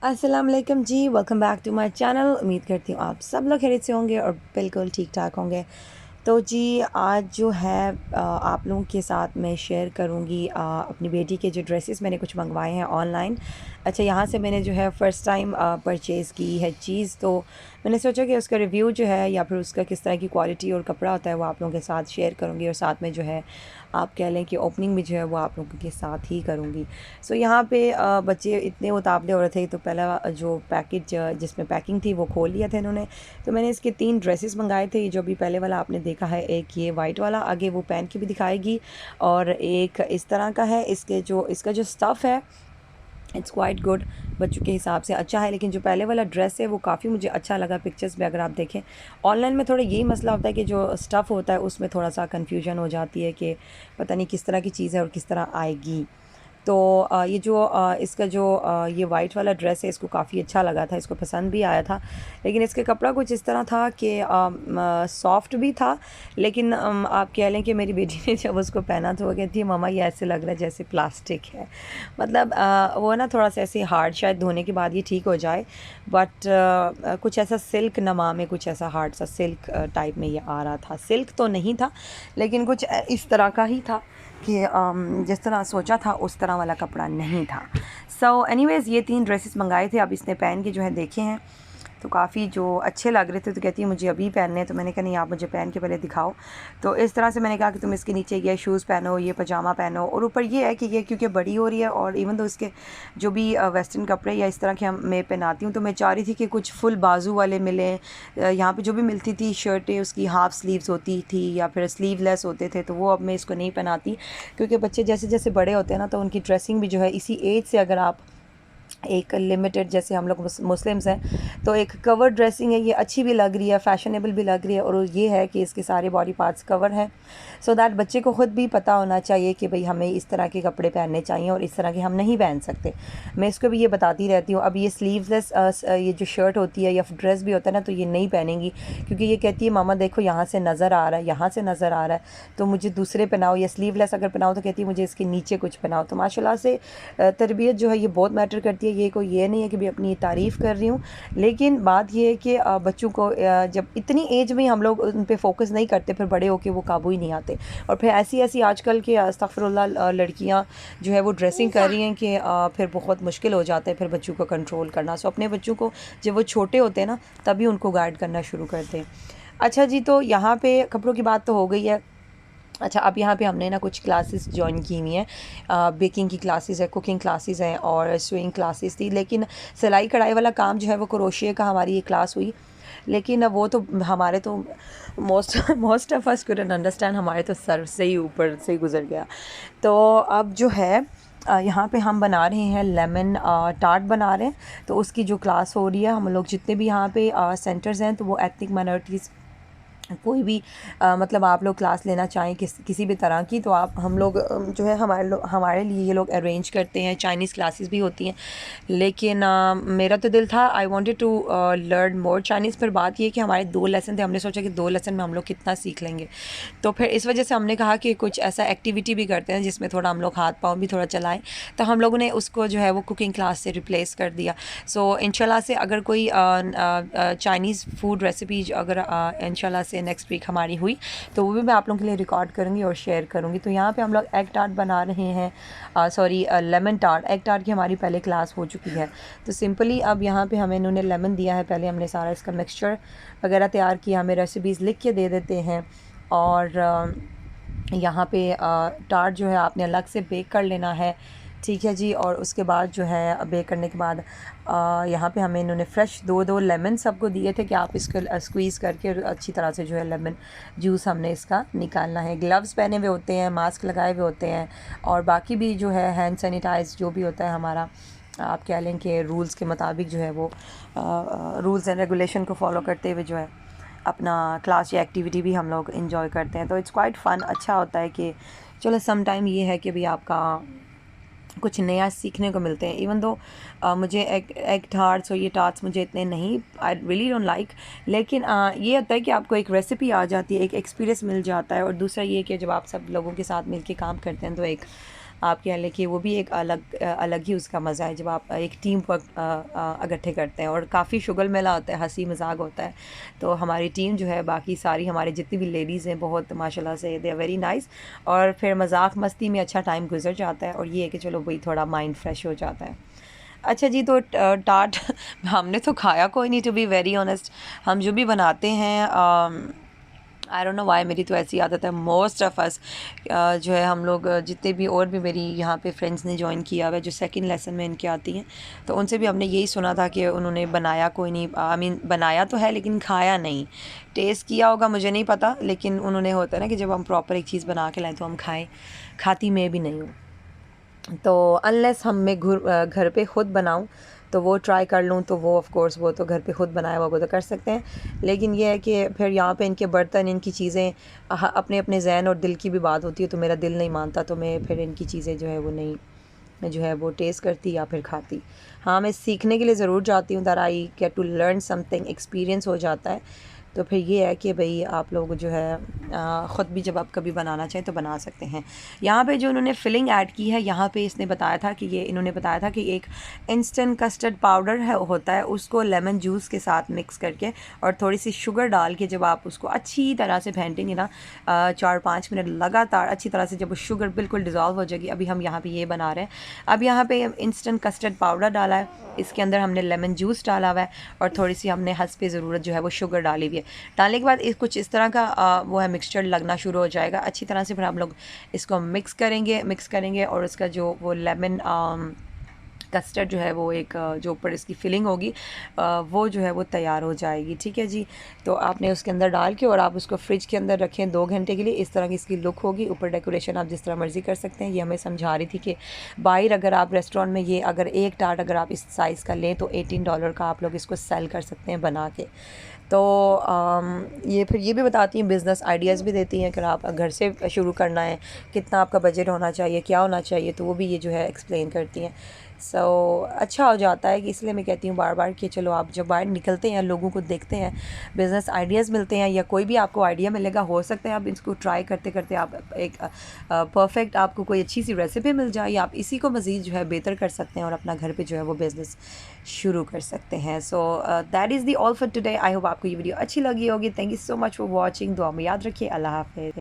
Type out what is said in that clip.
अस्सलाम वालेकुम जी, welcome back to my channel. उम्मीद करती हूँ आप सब लोग खैरियत से होंगे और बिल्कुल ठीक ठाक होंगे। तो जी आज जो है आप लोगों के साथ मैं शेयर करूँगी अपनी बेटी के जो ड्रेसेस मैंने कुछ मंगवाए हैं ऑनलाइन। अच्छा, यहाँ से मैंने जो है फ़र्स्ट टाइम परचेज़ की है चीज़, तो मैंने सोचा कि उसका रिव्यू जो है या फिर उसका किस तरह की क्वालिटी और कपड़ा होता है वो आप लोगों के साथ शेयर करूँगी, और साथ में जो है आप कह लें कि ओपनिंग भी जो है वो आप लोगों के साथ ही करूँगी। सो यहाँ पे बच्चे इतने उतावले हो रहे थे, तो पहला जो पैकेज जिसमें पैकिंग थी वो खोल लिया था इन्होंने। तो मैंने इसके 3 ड्रेसेस मंगाए थे। जो भी पहले वाला आपने देखा है, एक ये वाइट वाला, आगे वो पहन के भी दिखाएगी, और एक इस तरह का है। इसका जो स्टफ़ है इट्स क्वाइट गुड, बच्चों के हिसाब से अच्छा है। लेकिन जो पहले वाला ड्रेस है वो काफ़ी मुझे अच्छा लगा पिक्चर्स में। अगर आप देखें ऑनलाइन में थोड़ा यही मसला होता है कि जो स्टफ़ होता है उसमें थोड़ा सा कन्फ्यूजन हो जाती है कि पता नहीं किस तरह की चीज़ है और किस तरह आएगी। तो ये जो इसका जो ये वाइट वाला ड्रेस है इसको काफ़ी अच्छा लगा था, इसको पसंद भी आया था। लेकिन इसका कपड़ा कुछ इस तरह था कि सॉफ्ट भी था, लेकिन आप कह लें कि मेरी बेटी ने जब उसको पहना तो वो कहती है मम्मा ये ऐसे लग रहा है जैसे प्लास्टिक है। मतलब वो ना थोड़ा सा ऐसे हार्ड, शायद धोने के बाद ये ठीक हो जाए, बट कुछ ऐसा सिल्क नमा में कुछ ऐसा हार्ड सा सिल्क टाइप में ये आ रहा था। सिल्क तो नहीं था लेकिन कुछ इस तरह का ही था कि जिस तरह सोचा था उस तरह वाला कपड़ा नहीं था। सो एनीवेज़ ये 3 ड्रेसेस मंगाए थे, अब इसने पहन के जो है देखे हैं तो काफ़ी जो अच्छे लग रहे थे। तो कहती है मुझे अभी पहनने हैं, तो मैंने कहा नहीं आप मुझे पहन के पहले दिखाओ। तो इस तरह से मैंने कहा कि तुम इसके नीचे ये शूज़ पहनो, ये पजामा पहनो, और ऊपर ये है कि ये क्योंकि बड़ी हो रही है और इवन तो इसके जो भी वेस्टर्न कपड़े या इस तरह के हम मैं पहनाती हूँ, तो मैं चाह रही थी कि कुछ फुल बाजू वाले मिलें। यहाँ पे जो भी मिलती थी शर्टें उसकी हाफ़ स्लीव्स होती थी या फिर स्लीवलेस होते थे, तो वो अब मैं इसको नहीं पहनाती, क्योंकि बच्चे जैसे जैसे बड़े होते हैं ना तो उनकी ड्रेसिंग भी जो है इसी एज से, अगर आप एक लिमिटेड, जैसे हम लोग मुस्लिम्स हैं तो एक कवर ड्रेसिंग है, ये अच्छी भी लग रही है, फैशनेबल भी लग रही है, और ये है कि इसके सारे बॉडी पार्ट्स कवर हैं। सो दैट बच्चे को ख़ुद भी पता होना चाहिए कि भाई हमें इस तरह के कपड़े पहनने चाहिए और इस तरह के हम नहीं पहन सकते। मैं इसको भी ये बताती रहती हूँ। अब ये स्लीवलेस ये जो शर्ट होती है या ड्रेस भी होता है ना, तो ये नहीं पहनेंगी, क्योंकि ये कहती है मामा देखो यहाँ से नज़र आ रहा है, यहाँ से नज़र आ रहा है, तो मुझे दूसरे पहनाओ, या स्लीवलेस अगर पहनाओ तो कहती है मुझे इसके नीचे कुछ पहनाओ। तो माशाल्लाह से तरबियत जो है ये बहुत मैटर करती है। ये कोई ये नहीं है कि भी अपनी तारीफ़ कर रही हूँ, लेकिन बात ये है कि बच्चों को जब इतनी एज में हम लोग उन पे फोकस नहीं करते, फिर बड़े होके वो काबू ही नहीं आते। और फिर ऐसी ऐसी आजकल के अस्तगफिरुल्लाह लड़कियाँ जो है वो ड्रेसिंग कर रही हैं कि फिर बहुत मुश्किल हो जाता है फिर बच्चों को कंट्रोल करना। सो अपने बच्चों को जब वो छोटे होते हैं ना तभी उनको गाइड करना शुरू कर दें। अच्छा जी, तो यहाँ पे कपड़ों की बात तो हो गई है। अच्छा, अब यहाँ पे हमने ना कुछ क्लासेस जॉइन की हुई हैं। बेकिंग की क्लासेस है, कुकिंग क्लासेस हैं और स्विंग क्लासेस थी, लेकिन सिलाई कढ़ाई वाला काम जो है वो क्रोशिया का हमारी ये क्लास हुई। लेकिन वो तो हमारे तो most of us couldn't understand, हमारे तो सर से ही ऊपर से ही गुजर गया। तो अब जो है यहाँ पे हम बना रहे हैं लेमन टार्ट बना रहे हैं, तो उसकी जो क्लास हो रही है। हम लोग जितने भी यहाँ पे सेंटर्स हैं तो वो एथनिक माइनॉरिटीज़, कोई भी मतलब आप लोग क्लास लेना चाहें किसी भी तरह की, तो आप हम लोग जो है हमारे लिए ये लोग अरेंज करते हैं। चाइनीज़ क्लासेस भी होती हैं, लेकिन मेरा तो दिल था I wanted to learn more Chinese. पर बात ये कि हमारे 2 लेसन थे, हमने सोचा कि 2 लेसन में हम लोग कितना सीख लेंगे, तो फिर इस वजह से हमने कहा कि कुछ ऐसा एक्टिविटी भी करते हैं जिसमें थोड़ा हम लोग हाथ पाँव भी थोड़ा चलाएँ। तो हम लोगों ने उसको जो है वो कुकिंग क्लास से रिप्लेस कर दिया। सो इंशाल्लाह से अगर कोई चाइनीज़ फूड रेसिपी अगर इंशाल्लाह से नेक्स्ट वीक हमारी हुई तो वो भी मैं आप लोगों के लिए रिकॉर्ड करूँगी और शेयर करूँगी। तो यहाँ पे हम लोग एग टार्ट बना रहे हैं, sorry lemon tart. Egg tart की हमारी पहले क्लास हो चुकी है। तो सिंपली अब यहाँ पे हमें इन्होंने लेमन दिया है, पहले हमने सारा इसका मिक्सचर वगैरह तैयार किया, हमें रेसिपीज़ लिख के दे देते हैं। और यहाँ पे टार्ट जो है आपने अलग से बेक कर लेना है, ठीक है जी। और उसके बाद जो है बेक करने के बाद यहाँ पे हमें इन्होंने फ़्रेश 2 लेमन सबको दिए थे कि आप इसको स्क्वीज़ करके अच्छी तरह से जो है लेमन जूस हमने इसका निकालना है। ग्लव्स पहने हुए होते हैं, मास्क लगाए हुए होते हैं, और बाकी भी जो है हैंड सैनिटाइज जो भी होता है हमारा, आप कह लें कि रूल्स के मुताबिक जो है वो रूल्स एंड रेगुलेशन को फॉलो करते हुए जो है अपना क्लास या एक्टिविटी भी हम लोग इंजॉय करते हैं। तो इट्स क्वाइट फ़न, अच्छा होता है कि चलो सम टाइम ये है कि भाई आपका कुछ नया सीखने को मिलते हैं। इवन दो मुझे एग टार्ट्स और ये टार्ट्स मुझे इतने नहीं, आई रियली डोंट लाइक, लेकिन ये होता है कि आपको एक रेसिपी आ जाती है, एक एक्सपीरियंस मिल जाता है। और दूसरा ये कि जब आप सब लोगों के साथ मिलके काम करते हैं तो एक आप कह लें कि वो भी एक अलग ही उसका मज़ा है जब आप एक टीम वर्क इकट्ठे करते हैं। और काफ़ी शुगल मेला होता है, हंसी मजाक होता है। तो हमारी टीम जो है, बाकी सारी हमारे जितनी भी लेडीज़ हैं, बहुत माशाल्लाह से दे आर वेरी नाइस। और फिर मजाक मस्ती में अच्छा टाइम गुजर जाता है, और ये है कि चलो भाई थोड़ा माइंड फ्रेश हो जाता है। अच्छा जी, तो टाट हमने तो खाया कोई नहीं, टू बी वेरी ऑनेस्ट। हम जो भी बनाते हैं, आई डोंट नो वाई, मेरी तो ऐसी आदत है, मोस्ट ऑफ अस जो है हम लोग जितने भी और भी मेरी यहाँ पे फ्रेंड्स ने ज्वाइन किया हुआ है, जो सेकंड लेसन में इनके आती हैं, तो उनसे भी हमने यही सुना था कि उन्होंने बनाया कोई नहीं, आई मीन बनाया तो है लेकिन खाया नहीं। टेस्ट किया होगा मुझे नहीं पता, लेकिन उन्होंने, होता है ना कि जब हम प्रॉपर एक चीज़ बना के लाएँ तो हम खाएँ। खाती मैं भी नहीं हूँ, तो अनलेस मैं घर पे ख़ुद बनाऊँ तो वो ट्राई कर लूँ, तो वो ऑफ़ कोर्स वो तो घर पे ख़ुद बनाया हुआ वो तो कर सकते हैं। लेकिन ये है कि फिर यहाँ पे इनके बर्तन, इनकी चीज़ें, अपने अपने ज़हन और दिल की भी बात होती है, तो मेरा दिल नहीं मानता, तो मैं फिर इनकी चीज़ें जो है वो नहीं, मैं जो है वो टेस्ट करती या फिर खाती। हाँ, मैं सीखने के लिए ज़रूर जाती हूँ, that I get to learn something, experience हो जाता है। तो फिर ये है कि भाई आप लोग जो है ख़ुद भी जब आप कभी बनाना चाहें तो बना सकते हैं। यहाँ पे जो उन्होंने फिलिंग ऐड की है, यहाँ पे इसने बताया था कि इन्होंने बताया था कि एक इंस्टेंट कस्टर्ड पाउडर है होता है, उसको लेमन जूस के साथ मिक्स करके और थोड़ी सी शुगर डाल के जब आप उसको अच्छी तरह से फेंटेंगे ना, 4-5 मिनट लगातार अच्छी तरह से, जब वो शुगर बिल्कुल डिज़ोल्व हो जाएगी। अभी हम यहाँ पे ये बना रहे हैं, अब यहाँ पे इंस्टेंट कस्टर्ड पाउडर डाला है, इसके अंदर हमने लेमन जूस डाला हुआ है, और थोड़ी सी हमने हस्बे ज़रूरत जो है वो शुगर डाली हुई है। डालने के बाद कुछ इस तरह का वो है मिक्सचर लगना शुरू हो जाएगा अच्छी तरह से। फिर हम लोग इसको मिक्स करेंगे और उसका जो वो लेमन कस्टर्ड जो है वो जो ऊपर इसकी फिलिंग होगी, वो जो है वो तैयार हो जाएगी। ठीक है जी, तो आपने उसके अंदर डाल के और आप उसको फ्रिज के अंदर रखें 2 घंटे के लिए। इस तरह की इसकी लुक होगी। ऊपर डेकोरेशन आप जिस तरह मर्ज़ी कर सकते हैं। ये हमें समझा रही थी कि बाहर अगर आप रेस्टोरेंट में ये अगर एक टार्ट अगर आप इस साइज़ का लें तो $18 का आप लोग इसको सेल कर सकते हैं बना के। तो ये फिर ये भी बताती हैं, बिज़नेस आइडियाज़ भी देती हैं कि आप घर से शुरू करना है, कितना आपका बजट होना चाहिए, क्या होना चाहिए, तो वो भी ये जो है एक्सप्लेन करती हैं। अच्छा हो जाता है कि इसलिए मैं कहती हूँ बार बार कि चलो आप जब बाहर निकलते हैं, लोगों को देखते हैं, बिज़नेस आइडियाज़ मिलते हैं या कोई भी आपको आइडिया मिलेगा, हो सकता है आप इसको ट्राई करते करते आप एक परफेक्ट आपको कोई अच्छी सी रेसिपी मिल जाए, या आप इसी को मज़ीद जो है बेहतर कर सकते हैं और अपना घर पे जो है वो बिज़नेस शुरू कर सकते हैं। So that is the all for today. I hope आपको ये वीडियो अच्छी लगी होगी। Thank you so much for watching. दुआ में याद रखिए। अल्लाह हाफ़िज़।